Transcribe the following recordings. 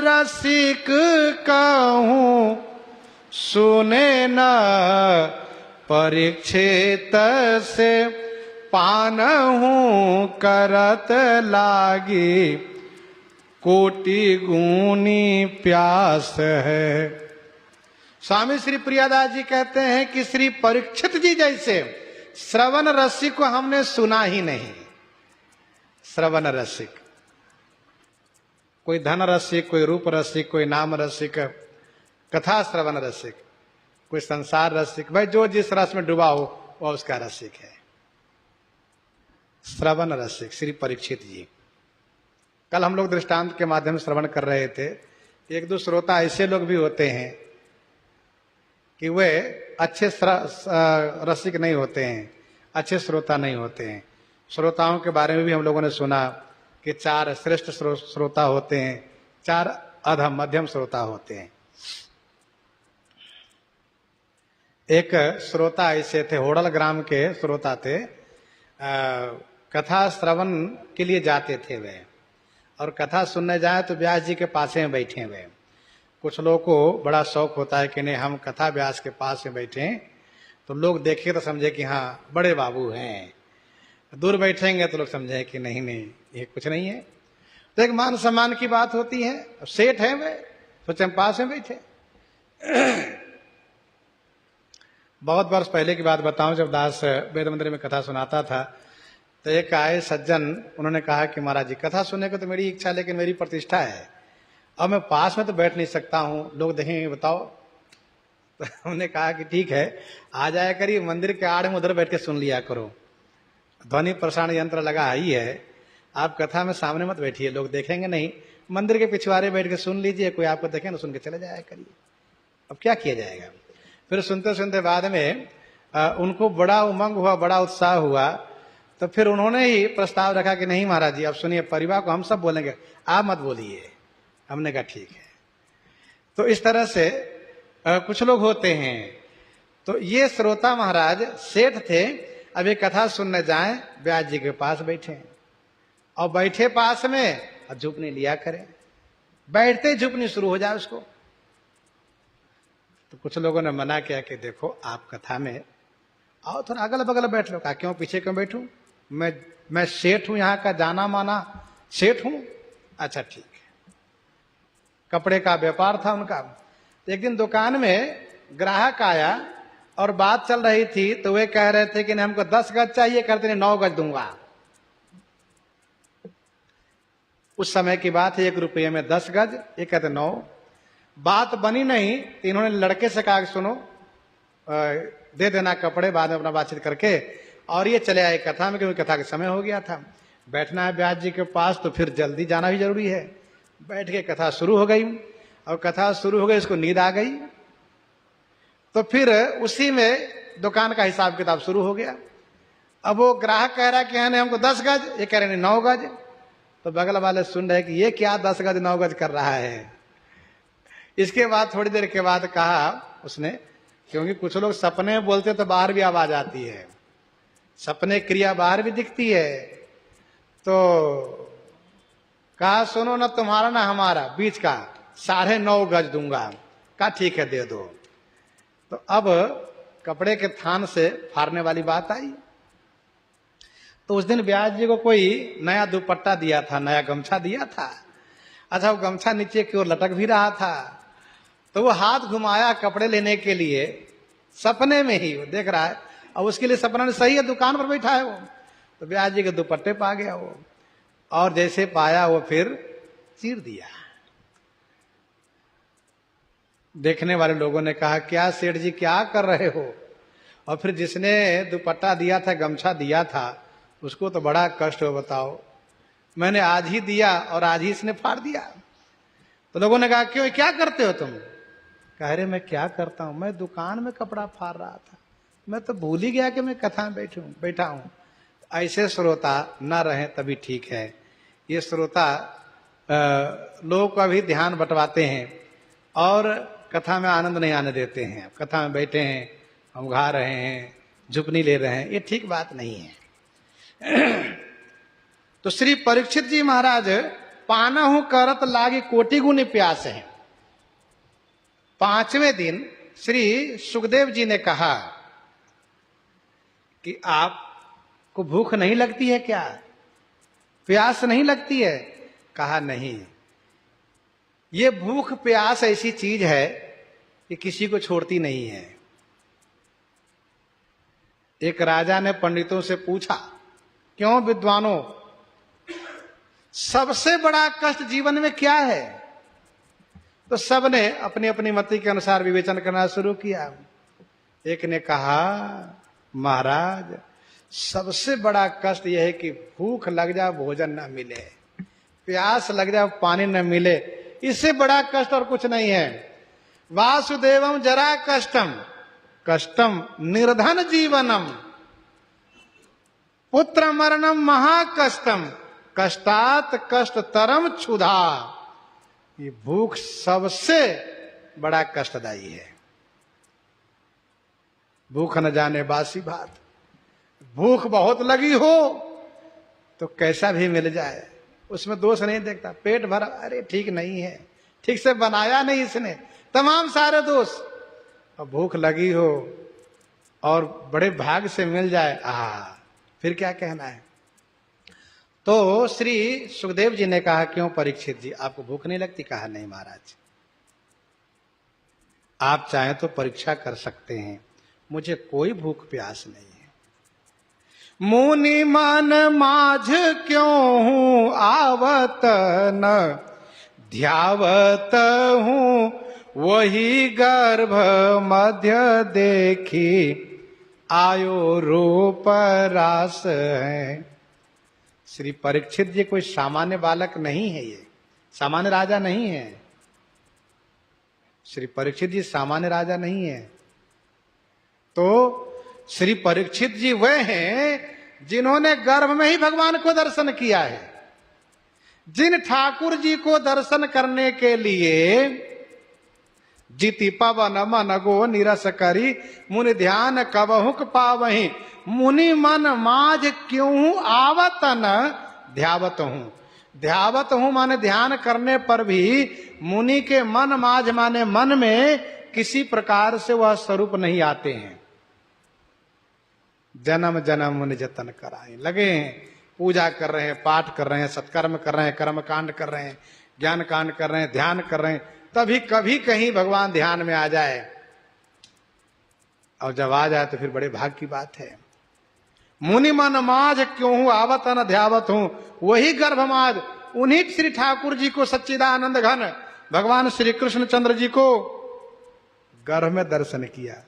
रसिक कहूँ सुने न, परीक्षित से पानहूँ करत लागी, कोटि गुनी प्यास है। स्वामी श्री प्रियादास जी कहते हैं कि श्री परीक्षित जी जैसे श्रवण रसिक को हमने सुना ही नहीं। श्रवण रसिक, कोई धन रसिक, कोई रूप रसिक, कोई नाम रसिक, कथा श्रवण रसिक, कोई संसार रसिक, भाई जो जिस रस में डूबा हो वह उसका रसिक है। श्रवण रसिक श्री परीक्षित जी। कल हम लोग दृष्टांत के माध्यम से श्रवण कर रहे थे। एक दो श्रोता ऐसे लोग भी होते हैं कि वे अच्छे रसिक नहीं होते हैं, अच्छे श्रोता नहीं होते हैं। श्रोताओं के बारे में भी हम लोगों ने सुना कि 4 श्रेष्ठ श्रोता होते हैं, 4 अधम मध्यम श्रोता होते हैं। एक श्रोता ऐसे थे, होड़ल ग्राम के श्रोता थे, कथा श्रवण के लिए जाते थे वे, और कथा सुनने जाए तो व्यास जी के पास में बैठे हुए। कुछ लोगों को बड़ा शौक होता है कि नहीं हम कथा व्यास के पास में बैठे, तो लोग देखे तो समझे कि हाँ बड़े बाबू हैं, दूर बैठेंगे तो लोग समझे कि नहीं नहीं ये कुछ नहीं है। तो एक मान सम्मान की बात होती है। अब सेठ है वे, सोचे हम पास में बैठे। बहुत वर्ष पहले की बात बताऊं, जब दास वेद मंदिर में कथा सुनाता था तो एक आए सज्जन, उन्होंने कहा कि महाराज जी कथा सुनने को तो मेरी इच्छा, लेकिन मेरी प्रतिष्ठा है, अब मैं पास में तो बैठ नहीं सकता हूँ, लोग देखेंगे बताओ। तो उन्होंने कहा कि ठीक है, आ जाया करिए मंदिर के आड़ में, उधर बैठ के सुन लिया करो, ध्वनि प्रसारण यंत्र लगा ही है, आप कथा में सामने मत बैठिए, लोग देखेंगे नहीं, मंदिर के पिछवाड़े बैठ के सुन लीजिए, कोई आपको देखे ना सुन के चले जाया करिए। अब क्या किया जाएगा। फिर सुनते सुनते बाद में उनको बड़ा उमंग हुआ, बड़ा उत्साह हुआ, तो फिर उन्होंने ही प्रस्ताव रखा कि नहीं महाराज जी अब सुनिए, परिवार को हम सब बोलेंगे, आप मत बोलिए। हमने कहा ठीक है। तो इस तरह से कुछ लोग होते हैं। तो ये श्रोता महाराज सेठ थे, अब ये कथा सुनने जाएं, व्यास जी के पास बैठे, और बैठे पास में झुकनी लिया करें, बैठते झुकनी शुरू हो जाए उसको। तो कुछ लोगों ने मना किया कि देखो आप कथा में आओ, थोड़ा अगल बगल बैठ लो। कहा क्यों पीछे क्यों बैठूं, मैं सेठ हूं, यहाँ का जाना माना सेठ हूं। अच्छा ठीक है। कपड़े का व्यापार था उनका। एक दिन दुकान में ग्राहक आया और बात चल रही थी, तो वे कह रहे थे कि नहीं हमको 10 गज चाहिए, कहते नहीं 9 गज दूंगा। उस समय की बात है, 1 रुपये में 10 गज, ये कहते 9। बात बनी नहीं तो इन्होंने लड़के से कहा सुनो दे देना कपड़े, बाद में अपना बातचीत करके, और ये चले आए कथा में, क्योंकि कथा का समय हो गया था। बैठना है व्यास जी के पास तो फिर जल्दी जाना भी जरूरी है। बैठ के कथा शुरू हो गई, और कथा शुरू हो गई, इसको नींद आ गई। तो फिर उसी में दुकान का हिसाब किताब शुरू हो गया। अब वो ग्राहक कह रहा है कि हाँ हमको 10 गज, ये कह रहे 9 गज। तो बगल वाले सुन रहे कि ये क्या 10 गज 9 गज कर रहा है। इसके बाद थोड़ी देर के बाद कहा उसने, क्योंकि कुछ लोग सपने में बोलते तो बाहर भी आवाज आती है, सपने क्रिया बाहर भी दिखती है। तो कहा सुनो ना तुम्हारा ना हमारा, बीच का 9.5 गज दूंगा। कहा ठीक है दे दो। तो अब कपड़े के थान से फाड़ने वाली बात आई। तो उस दिन व्यास जी को कोई नया दुपट्टा दिया था, नया गमछा दिया था। अच्छा वो गमछा नीचे की ओर लटक भी रहा था, तो वो हाथ घुमाया कपड़े लेने के लिए, सपने में ही वो देख रहा है, और उसके लिए सपना में सही है दुकान पर बैठा है वो। तो व्यास जी के दुपट्टे पा गया वो, और जैसे पाया वो फिर चीर दिया। देखने वाले लोगों ने कहा क्या सेठ जी क्या कर रहे हो। और फिर जिसने दुपट्टा दिया था, गमछा दिया था, उसको तो बड़ा कष्ट हो, बताओ मैंने आज ही दिया और आज ही इसने फाड़ दिया। तो लोगों ने कहा क्यों क्या करते हो तुम। कह रहे मैं क्या करता हूं, मैं दुकान में कपड़ा फाड़ रहा था, मैं तो भूल ही गया कि मैं कथा में बैठा हूं। ऐसे श्रोता न रहे तभी ठीक है। ये श्रोता लोगों का भी ध्यान बंटवाते हैं और कथा में आनंद नहीं आने देते हैं। कथा में बैठे हैं, हम गा रहे हैं, झुपनी ले रहे हैं, ये ठीक बात नहीं है। तो श्री परीक्षित जी महाराज पानहु करत लागी कोटि गुनी प्यास है। 5वें दिन श्री सुखदेव जी ने कहा कि आपको भूख नहीं लगती है क्या, प्यास नहीं लगती है? कहा नहीं, ये भूख प्यास ऐसी चीज है कि किसी को छोड़ती नहीं है। एक राजा ने पंडितों से पूछा, क्यों विद्वानों, सबसे बड़ा कष्ट जीवन में क्या है? तो सबने अपनी अपनी मति के अनुसार विवेचन करना शुरू किया। एक ने कहा, महाराज सबसे बड़ा कष्ट यह है कि भूख लग जाए भोजन न मिले, प्यास लग जाए पानी न मिले, इससे बड़ा कष्ट और कुछ नहीं है। वासुदेवम जरा कष्टम कष्टम निर्धन जीवनम पुत्र मरणम महाकष्टम कष्टात कष्ट तरम क्षुधा। ये भूख सबसे बड़ा कष्टदायी है। भूख न जाने बासी भात, भूख बहुत लगी हो तो कैसा भी मिल जाए उसमें दोष नहीं देखता। पेट भरा, अरे ठीक नहीं है, ठीक से बनाया नहीं इसने, तमाम सारे दोष। अब भूख लगी हो और बड़े भाग से मिल जाए, फिर क्या कहना है। तो श्री सुखदेव जी ने कहा, क्यों परीक्षित जी, आपको भूख नहीं लगती? कहा नहीं महाराज, आप चाहें तो परीक्षा कर सकते हैं, मुझे कोई भूख प्यास नहीं है। मुनि मन माझ क्यों हूं आवत न ध्यावत हूं, वही गर्भ मध्य देखी आयो रूप रास है। श्री परीक्षित जी कोई सामान्य बालक नहीं है, ये सामान्य राजा नहीं है। श्री परीक्षित जी सामान्य राजा नहीं है। तो श्री परीक्षित जी वह हैं जिन्होंने गर्भ में ही भगवान को दर्शन किया है। जिन ठाकुर जी को दर्शन करने के लिए जिति पवन मन गो निरस करी, मुनि ध्यान कबहुक पावहीं, मुनि मन माज क्यों आवत न ध्यावत हूं। ध्यावत हूं माने ध्यान करने पर भी मुनि के मन माज माने मन में किसी प्रकार से वह स्वरूप नहीं आते हैं। जन्म जन्म मुनि जतन कराए, लगे हैं, पूजा कर रहे हैं, पाठ कर रहे हैं, सत्कर्म कर रहे हैं, कर्म कांड कर रहे हैं, ज्ञान कांड कर रहे हैं, ध्यान कर रहे हैं, तभी कभी कहीं भगवान ध्यान में आ जाए। और जब आ जाए तो फिर बड़े भाग की बात है। मुनि मन माज क्यों हूं आवत न ध्यावत हूं, वही गर्भमाद, उन्हीं श्री ठाकुर जी को सच्चिदानंद घन भगवान श्री कृष्ण चंद्र जी को गर्भ में दर्शन किया,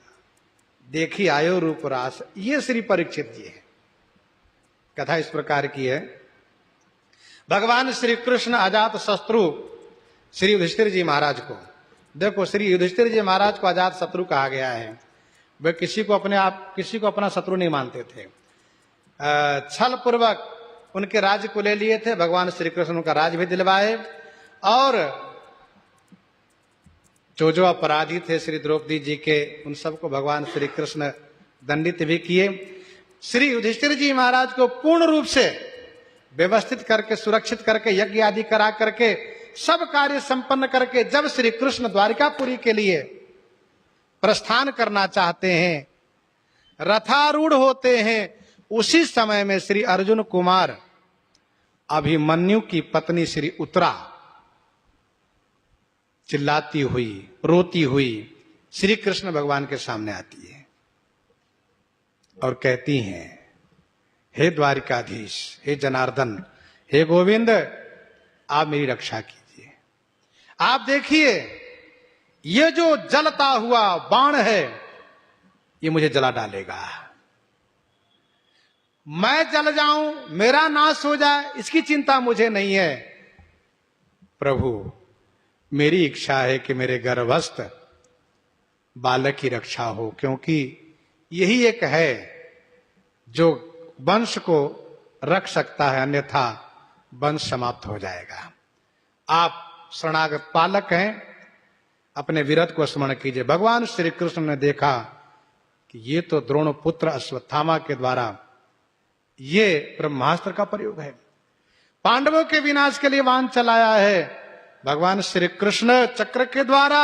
देखी आयो रूप रास। ये श्री परीक्षित जी है। कथा इस प्रकार की है। भगवान श्री कृष्ण अजात शत्रु श्री युधिष्ठिर जी महाराज को, देखो श्री युधिष्ठिर जी महाराज को अजात शत्रु कहा गया है। वे किसी को अपना शत्रु नहीं मानते थे। छल पूर्वक उनके राज्य को ले लिए थे। भगवान श्री कृष्ण उनका राज भी दिलवाए, और जो अपराधी थे श्री द्रौपदी जी के, उन सबको भगवान श्री कृष्ण दंडित भी किए। श्री युधिष्ठिर जी महाराज को पूर्ण रूप से व्यवस्थित करके, सुरक्षित करके, यज्ञ आदि करा करके, सब कार्य संपन्न करके, जब श्री कृष्ण द्वारिकापुरी के लिए प्रस्थान करना चाहते हैं, रथारूढ़ होते हैं, उसी समय में श्री अर्जुन कुमार अभिमन्यु की पत्नी श्री उत्तरा चिल्लाती हुई, रोती हुई श्री कृष्ण भगवान के सामने आती है और कहती हैं, हे द्वारिकाधीश, हे जनार्दन, हे गोविंद, आप मेरी रक्षा कीजिए। आप देखिए, ये जो जलता हुआ बाण है, ये मुझे जला डालेगा। मैं जल जाऊं, मेरा नाश हो जाए, इसकी चिंता मुझे नहीं है। प्रभु, मेरी इच्छा है कि मेरे गर्भस्थ बालक की रक्षा हो, क्योंकि यही एक है जो वंश को रख सकता है, अन्यथा वंश समाप्त हो जाएगा। आप शरणागत पालक हैं, अपने विरत को स्मरण कीजिए। भगवान श्री कृष्ण ने देखा कि ये तो द्रोण पुत्र अश्वत्थामा के द्वारा ये ब्रह्मास्त्र का प्रयोग है। पांडवों के विनाश के लिए बाण चलाया है। भगवान श्री कृष्ण चक्र के द्वारा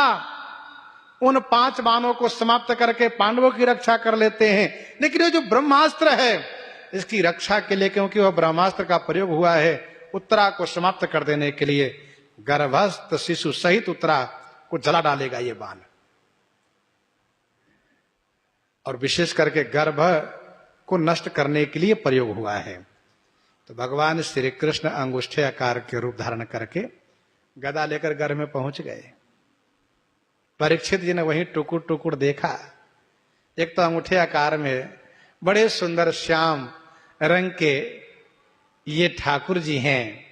उन 5 बाणों को समाप्त करके पांडवों की रक्षा कर लेते हैं। लेकिन ये जो ब्रह्मास्त्र है इसकी रक्षा के लिए, क्योंकि वह ब्रह्मास्त्र का प्रयोग हुआ है उत्तरा को समाप्त कर देने के लिए, गर्भस्थ शिशु सहित उत्तरा को जला डालेगा ये बाण। और विशेष करके गर्भ को नष्ट करने के लिए प्रयोग हुआ है। तो भगवान श्री कृष्ण अंगुष्ठे आकार के रूप धारण करके गदा लेकर गर्भ में पहुंच गए। परीक्षित जी ने वहीं टुकुर टुकुर देखा। एक तो अंगूठे आकार में बड़े सुंदर श्याम रंग के ये ठाकुर जी हैं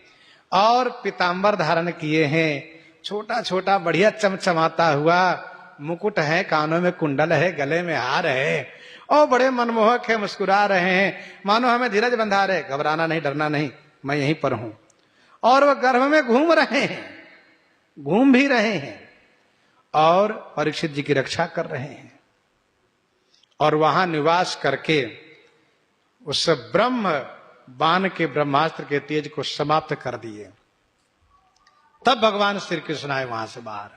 और पीतांबर धारण किए हैं, छोटा छोटा बढ़िया चमचमाता हुआ मुकुट है, कानों में कुंडल है, गले में हार है और बड़े मनमोहक है, मुस्कुरा रहे हैं, मानो हमें धीरज बंधा रहे, घबराना नहीं, डरना नहीं, मैं यहीं पर हूं। और वह गर्भ में घूम रहे हैं, घूम भी रहे हैं और परीक्षित जी की रक्षा कर रहे हैं और वहां निवास करके उस ब्रह्म बाण के ब्रह्मास्त्र के तेज को समाप्त कर दिए। तब भगवान श्री कृष्ण आए वहां से बाहर।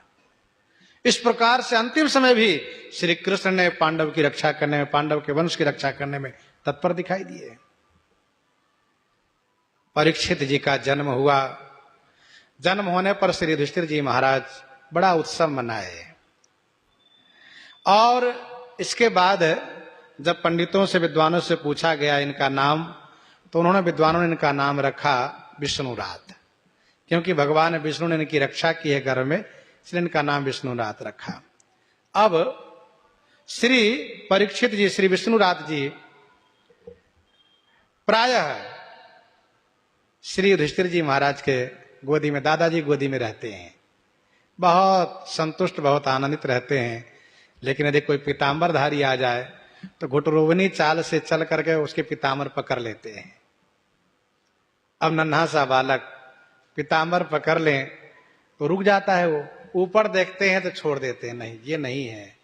इस प्रकार से अंतिम समय भी श्री कृष्ण ने पांडव की रक्षा करने में, पांडव के वंश की रक्षा करने में तत्पर दिखाई दिए। परीक्षित जी का जन्म हुआ। जन्म होने पर श्री युधिष्ठिर जी महाराज बड़ा उत्सव मनाए और इसके बाद जब पंडितों से, विद्वानों से पूछा गया इनका नाम, तो उन्होंने, विद्वानों ने इनका नाम रखा विष्णुरात, क्योंकि भगवान विष्णु ने इनकी रक्षा की है गर्भ में, इसलिए इनका नाम विष्णुरात रखा। अब श्री परीक्षित जी, श्री विष्णुरात जी प्रायः श्री युधिष्ठिर जी महाराज के गोदी में, दादाजी गोदी में रहते हैं, बहुत संतुष्ट, बहुत आनंदित रहते हैं। लेकिन यदि कोई पीतांबरधारी आ जाए तो घुटरोवनी चाल से चल करके उसके पीतांबर पकड़ लेते हैं। अब नन्हा सा बालक पीतांबर पकड़ लें तो रुक जाता है, वो ऊपर देखते हैं तो छोड़ देते हैं, नहीं ये नहीं है,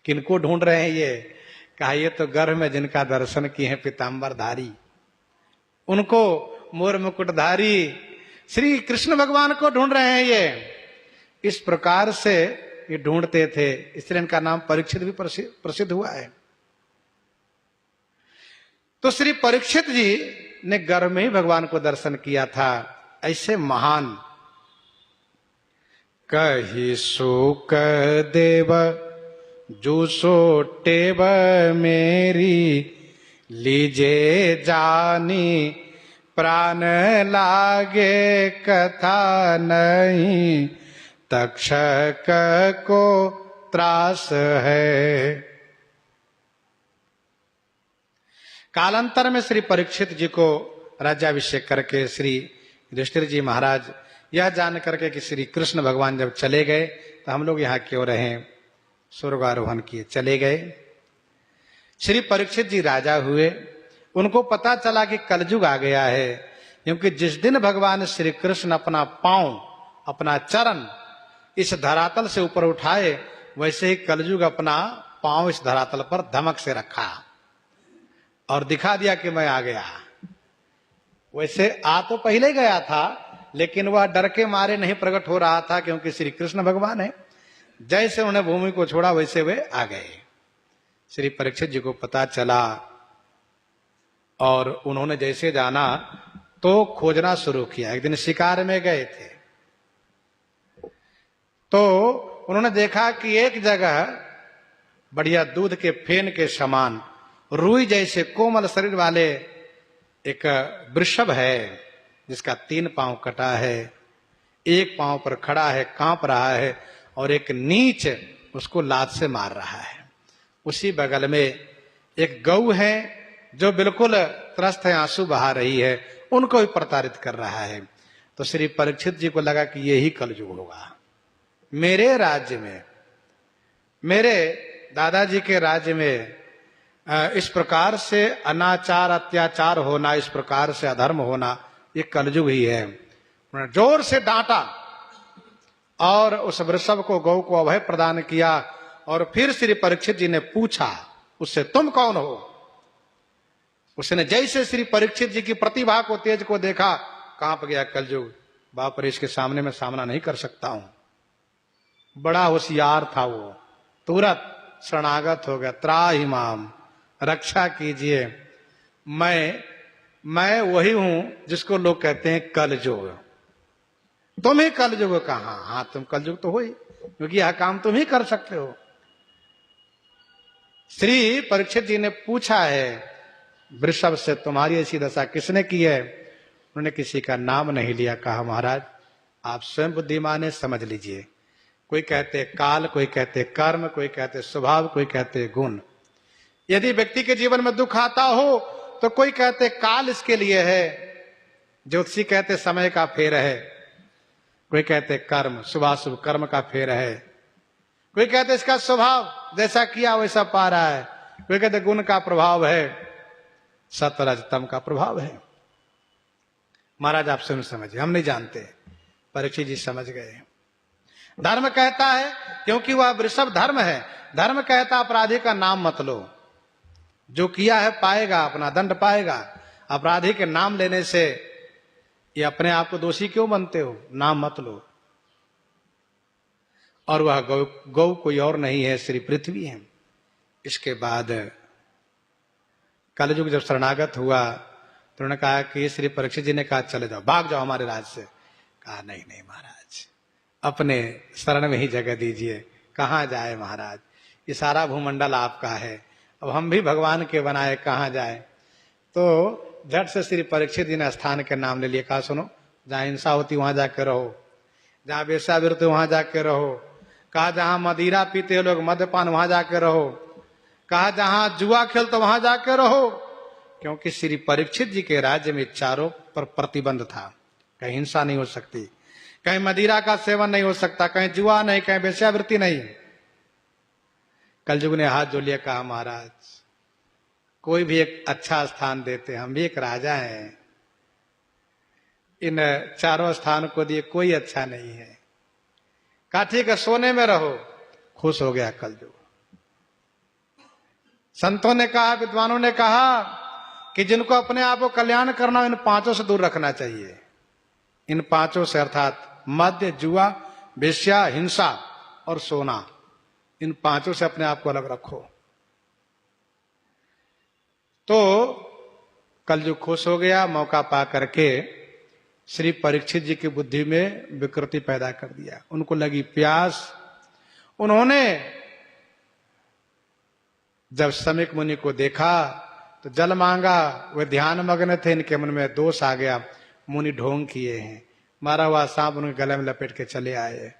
किनको ढूंढ रहे हैं ये? कहा ये तो गर्भ में जिनका दर्शन किए हैं पीतांबरधारी, उनको मोर मुकुटधारी श्री कृष्ण भगवान को ढूंढ रहे हैं ये। इस प्रकार से ये ढूंढते थे, इसलिए इनका नाम परीक्षित भी प्रसिद्ध हुआ है। तो श्री परीक्षित जी ने गर्भ में ही भगवान को दर्शन किया था। ऐसे महान कही सुक देव जो सोटेब मेरी, लीजे जानी प्राण लागे कथा नहीं, तक्षक को त्रास है। कालांतर में श्री परीक्षित जी को राज्याभिषेक करके श्री युधिष्ठिर जी महाराज यह जान करके कि श्री कृष्ण भगवान जब चले गए तो हम लोग यहाँ क्यों रहें, स्वर्गारोहण किए, चले गए। श्री परीक्षित जी राजा हुए। उनको पता चला कि कलयुग आ गया है, क्योंकि जिस दिन भगवान श्री कृष्ण अपना पांव, अपना चरण इस धरातल से ऊपर उठाए, वैसे ही कलयुग अपना पांव इस धरातल पर धमक से रखा और दिखा दिया कि मैं आ गया। वैसे आ तो पहले गया था, लेकिन वह डर के मारे नहीं प्रकट हो रहा था, क्योंकि श्री कृष्ण भगवान है। जैसे उन्होंने भूमि को छोड़ा वैसे वे आ गए। श्री परीक्षित जी को पता चला और उन्होंने जैसे जाना तो खोजना शुरू किया। एक दिन शिकार में गए थे तो उन्होंने देखा कि एक जगह बढ़िया दूध के फेन के समान रुई जैसे कोमल शरीर वाले एक वृषभ है, जिसका 3 पांव कटा है, एक पांव पर खड़ा है, कांप रहा है, और एक नीच उसको लात से मार रहा है। उसी बगल में एक गऊ है जो बिल्कुल त्रस्त है, आंसू बहा रही है, उनको भी प्रताड़ित कर रहा है। तो श्री परीक्षित जी को लगा कि यही कलयुग होगा। मेरे राज्य में, मेरे दादाजी के राज्य में इस प्रकार से अनाचार, अत्याचार होना, इस प्रकार से अधर्म होना, ये कलयुग ही है। उन्होंने जोर से डांटा और उस वृषभ को, गौ को अभय प्रदान किया। और फिर श्री परीक्षित जी ने पूछा उससे, तुम कौन हो? उसने जैसे श्री परीक्षित जी की प्रतिभा को, तेज को देखा, कांप गया कलयुग, बाप रे इसके सामने मैं सामना नहीं कर सकता हूं। बड़ा होशियार था वो, तुरंत शरणागत हो गया। त्राहिमाम, रक्षा कीजिए, मैं वही हूं जिसको लोग कहते हैं कलयुग। तुम ही कलयुग कहां? हाँ तुम कलयुग तो हो ही, क्योंकि यह काम तुम ही कर सकते हो। श्री परीक्षित जी ने पूछा है वृषभ से, तुम्हारी ऐसी दशा किसने की है? उन्होंने किसी का नाम नहीं लिया। कहा महाराज आप स्वयं बुद्धिमान है, समझ लीजिए। कोई कहते काल, कोई कहते कर्म, कोई कहते स्वभाव, कोई कहते गुण। यदि व्यक्ति के जीवन में दुख आता हो तो कोई कहते काल इसके लिए है, ज्योतिषी कहते समय का फेर है, कोई कहते कर्म, शुभाशुभ कर्म का फेर है, कोई कहते इसका स्वभाव जैसा किया वैसा पा रहा है, कोई कहते गुण का प्रभाव है, सतरजतम का प्रभाव है। महाराज आप स्वयं समझिए, हम नहीं जानते। परीक्षित जी समझ गए। धर्म कहता है, क्योंकि वह वृषभ धर्म है, धर्म कहता अपराधी का नाम मत लो, जो किया है पाएगा, अपना दंड पाएगा। अपराधी के नाम लेने से ये अपने आप को दोषी क्यों बनते हो? नाम मत लो। और वह गौ कोई और नहीं है, श्री पृथ्वी है। इसके बाद कलयुग जब शरणागत हुआ तो उन्होंने कहा कि श्री परीक्षित जी ने कहा चले जाओ, भाग जाओ हमारे राज्य से। कहा नहीं नहीं महाराज, अपने शरण में ही जगह दीजिए। कहाँ जाए महाराज, ये सारा भूमंडल आपका है, अब हम भी भगवान के बनाए, कहाँ जाए। तो झट से श्री परीक्षित जी ने स्थान के नाम ले लिए। कहा सुनो, जहां हिंसा होती वहां जाके रहो, जहां वेश्यावृत्ति वहां जाके रहो। कहा जहां मदिरा पीते हो लोग, मद्यपान, वहां जाके रहो। कहा जहां जुआ खेलते वहां जाके रहो, क्योंकि श्री परीक्षित जी के राज्य में चारों पर प्रतिबंध था। कहीं हिंसा नहीं हो सकती, कहीं मदिरा का सेवन नहीं हो सकता, कहीं जुआ नहीं, कहीं वेश्यावृत्ति नहीं। कलयुग ने हाथ जोड़ लिया। कहा महाराज कोई भी एक अच्छा स्थान देते, हम भी एक राजा हैं, इन चारों स्थान को दिए कोई अच्छा नहीं है। कहा ठीक है सोने में रहो। खुश हो गया कलयुग। संतों ने कहा, विद्वानों ने कहा कि जिनको अपने आप को कल्याण करना, इन पांचों से दूर रखना चाहिए। इन पांचों से अर्थात मद्य, जुआ, वेश्या, हिंसा और सोना, इन पांचों से अपने आप को अलग रखो। तो कलयुग खुश हो गया। मौका पा करके श्री परीक्षित जी की बुद्धि में विकृति पैदा कर दिया। उनको लगी प्यास। उन्होंने जब समीक मुनि को देखा तो जल मांगा। वे ध्यान मग्न थे, इनके मन में दोष आ गया। मुनि ढोंग किए हैं, मारा हुआ सांप उनके गले में लपेट के चले आए।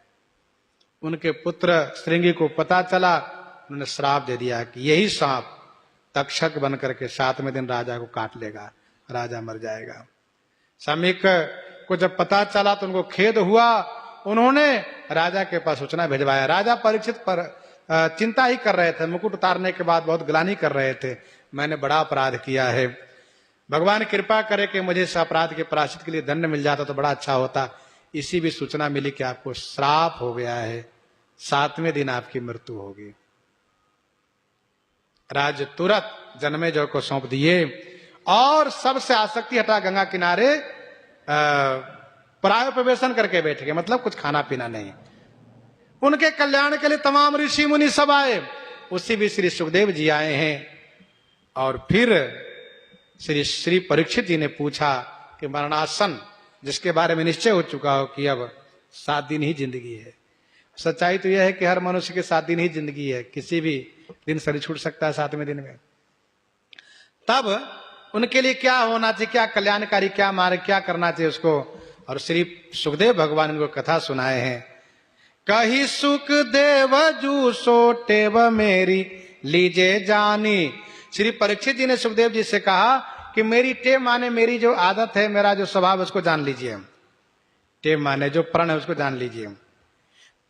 उनके पुत्र श्रृंगी को पता चला, उन्होंने श्राप दे दिया कि यही सांप तक्षक बनकर के 7वें दिन राजा को काट लेगा, राजा मर जाएगा। समीक को जब पता चला तो उनको खेद हुआ। उन्होंने राजा के पास सूचना भिजवाया। राजा परीक्षित पर चिंता ही कर रहे थे, मुकुट उतारने के बाद बहुत ग्लानि कर रहे थे, मैंने बड़ा अपराध किया है, भगवान कृपा करे कि मुझे इस अपराध के प्रायश्चित के लिए दंड मिल जाता तो बड़ा अच्छा होता। इसी भी सूचना मिली कि आपको श्राप हो गया है, 7वें दिन आपकी मृत्यु होगी। राज्य तुरंत जन्मेजय को सौंप दिए और सबसे आसक्ति हटा गंगा किनारे प्रायोपवेशन करके बैठ गए, मतलब कुछ खाना पीना नहीं। उनके कल्याण के लिए तमाम ऋषि मुनि सब आए। उसी भी श्री सुखदेव जी आए हैं। और फिर श्री परीक्षित जी ने पूछा कि मरणासन जिसके बारे में निश्चय हो चुका हो कि अब 7 दिन ही जिंदगी है। सच्चाई तो यह है कि हर मनुष्य के 7 दिन ही जिंदगी है, किसी भी दिन शरीर छूट सकता है 7वें दिन में। तब उनके लिए क्या होना चाहिए, क्या कल्याणकारी, क्या मार्ग, क्या करना चाहिए उसको। और श्री सुखदेव भगवान इनको कथा सुनाए हैं। कही सुखदेव जू सोटेव मेरी लीजे जानी। श्री परीक्षित जी ने सुखदेव जी से कहा कि मेरी टेव माने मेरी जो आदत है, मेरा जो स्वभाव है उसको जान लीजिए। टेव माने जो प्रण है उसको जान लीजिए।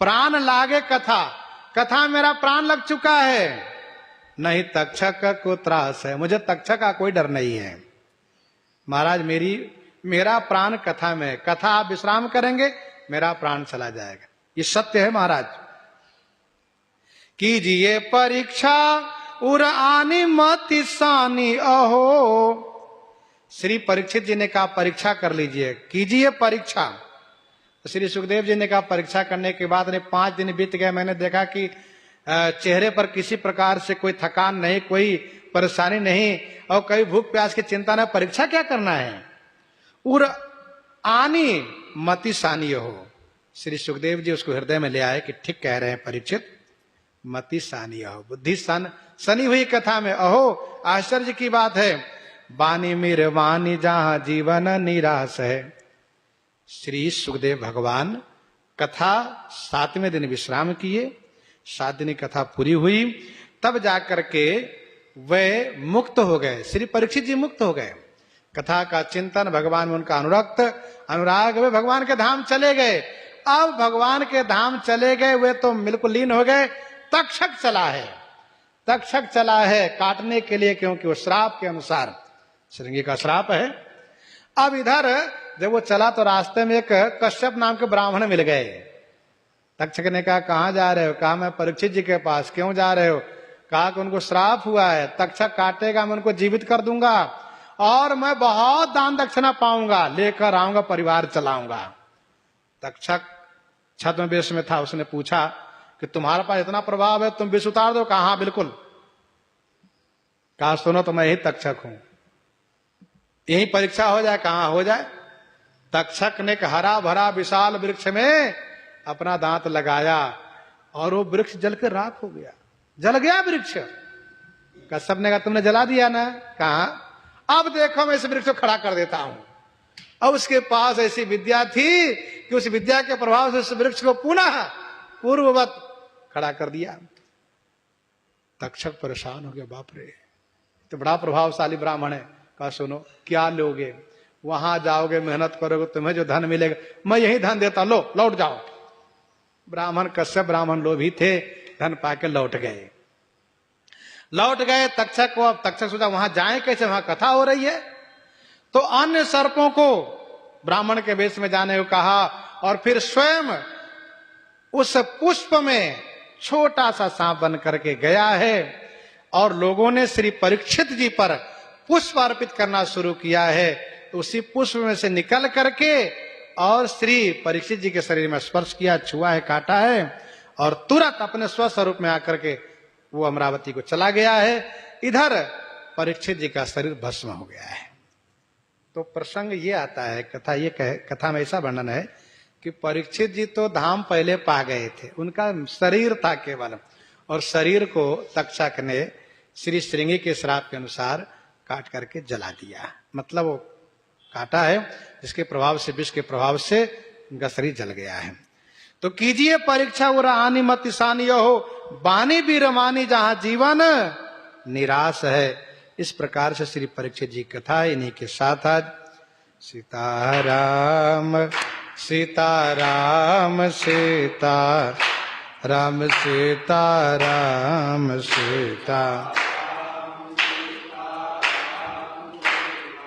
प्राण लागे कथा, कथा मेरा प्राण लग चुका है, नहीं तक्षक को त्रास है, मुझे तक्षक का कोई डर नहीं है। महाराज मेरा प्राण कथा में, कथा आप विश्राम करेंगे मेरा प्राण चला जाएगा, ये सत्य है महाराज। कीजिए परीक्षा उर आनी मति सानी अहो। श्री परीक्षित जी ने कहा परीक्षा कर लीजिए, कीजिए परीक्षा। तो श्री सुखदेव जी ने कहा परीक्षा करने के बाद 5 दिन बीत गए, मैंने देखा कि चेहरे पर किसी प्रकार से कोई थकान नहीं, कोई परेशानी नहीं और कई भूख प्यास की चिंता नहीं, परीक्षा क्या करना है। उर आनी मति सानी हो। श्री सुखदेव जी उसको हृदय में ले आए कि ठीक कह रहे हैं परीक्षित, मति सानी अहो, बुद्धि सनी हुई कथा में। अहो आश्चर्य की बात है, बानी मीर वानी जहां जीवन निराश है। श्री सुखदेव भगवान कथा 7वें दिन विश्राम किए, 7 दिन की कथा पूरी हुई, तब जाकर के वे मुक्त हो गए। श्री परीक्षित जी मुक्त हो गए। कथा का चिंतन, भगवान में उनका अनुराग, वे भगवान के धाम चले गए। अब भगवान के धाम चले गए, वे तो बिल्कुल लीन हो गए। तक्षक चला है काटने के लिए, क्योंकि वो श्राप के अनुसार श्रृंगी का श्राप है। अब इधर जब वो चला तो रास्ते में एक कश्यप नाम के ब्राह्मण मिल गए। तक्षक ने कहा कहां जा रहे हो? कहा मैं परीक्षित जी के पास। क्यों जा रहे हो? कहा कि उनको श्राप हुआ है, तक्षक काटेगा, मैं उनको जीवित कर दूंगा और मैं बहुत दान दक्षिणा पाऊंगा, लेकर आऊंगा, परिवार चलाऊंगा। तक्षक छद्म वेश में था, उसने पूछा कि तुम्हारे पास इतना प्रभाव है, तुम विष उतार दो? कहा हाँ बिल्कुल। कहा सुनो तो मैं यही तक्षक हूं, यही परीक्षा हो जाए। कहां हो जाए? तक्षक ने हरा भरा विशाल वृक्ष में अपना दांत लगाया और वो वृक्ष जलकर राख हो गया, जल गया वृक्ष। कश्यप ने कहा तुमने जला दिया ना? कहा अब देखो मैं इस वृक्ष को खड़ा कर देता हूं। अब उसके पास ऐसी विद्या थी कि उस विद्या के प्रभाव से उस वृक्ष को पुनः पूर्ववत खड़ा कर दिया। तक्षक परेशान हो गया, बाप रे तो बड़ा प्रभावशाली ब्राह्मण है। कहा सुनो क्या लोगे? वहां जाओगे, मेहनत करोगे, तुम्हें जो धन मिलेगा मैं यही धन देता, लो लौट जाओ। ब्राह्मण कश्यप ब्राह्मण लोभी थे, धन पाके लौट गए। तक्षक को, अब तक्षक सोचा वहां जाए कैसे, वहां कथा हो रही है। तो अन्य सर्पों को ब्राह्मण के वेश में जाने को कहा और फिर स्वयं उस पुष्प में छोटा सा सांप बन करके गया है और लोगों ने श्री परीक्षित जी पर पुष्प अर्पित करना शुरू किया है। तो उसी पुष्प में से निकल करके और श्री परीक्षित जी के शरीर में स्पर्श किया, छुआ है, काटा है और तुरंत अपने स्वस्वरूप में आकर के वो अमरावती को चला गया है। इधर परीक्षित जी का शरीर भस्म हो गया है। तो प्रसंग ये आता है, कथा में ऐसा वर्णन है कि परीक्षित जी तो धाम पहले पा गए थे, उनका शरीर था केवल, और शरीर को तक्षक ने श्री श्रृंगी के श्राप के अनुसार काट करके जला दिया। मतलब वो काटा है जिसके प्रभाव से, विष के प्रभाव से उनका शरीर जल गया है। तो कीजिए परीक्षा उरा आनी मति सानी हो, बानी भी रमानी जहां जीवन निराश है। इस प्रकार से श्री परीक्षित जी कथा है। इन्हीं के साथ आज सीताराम सीताराम सीताराम सीताराम सीता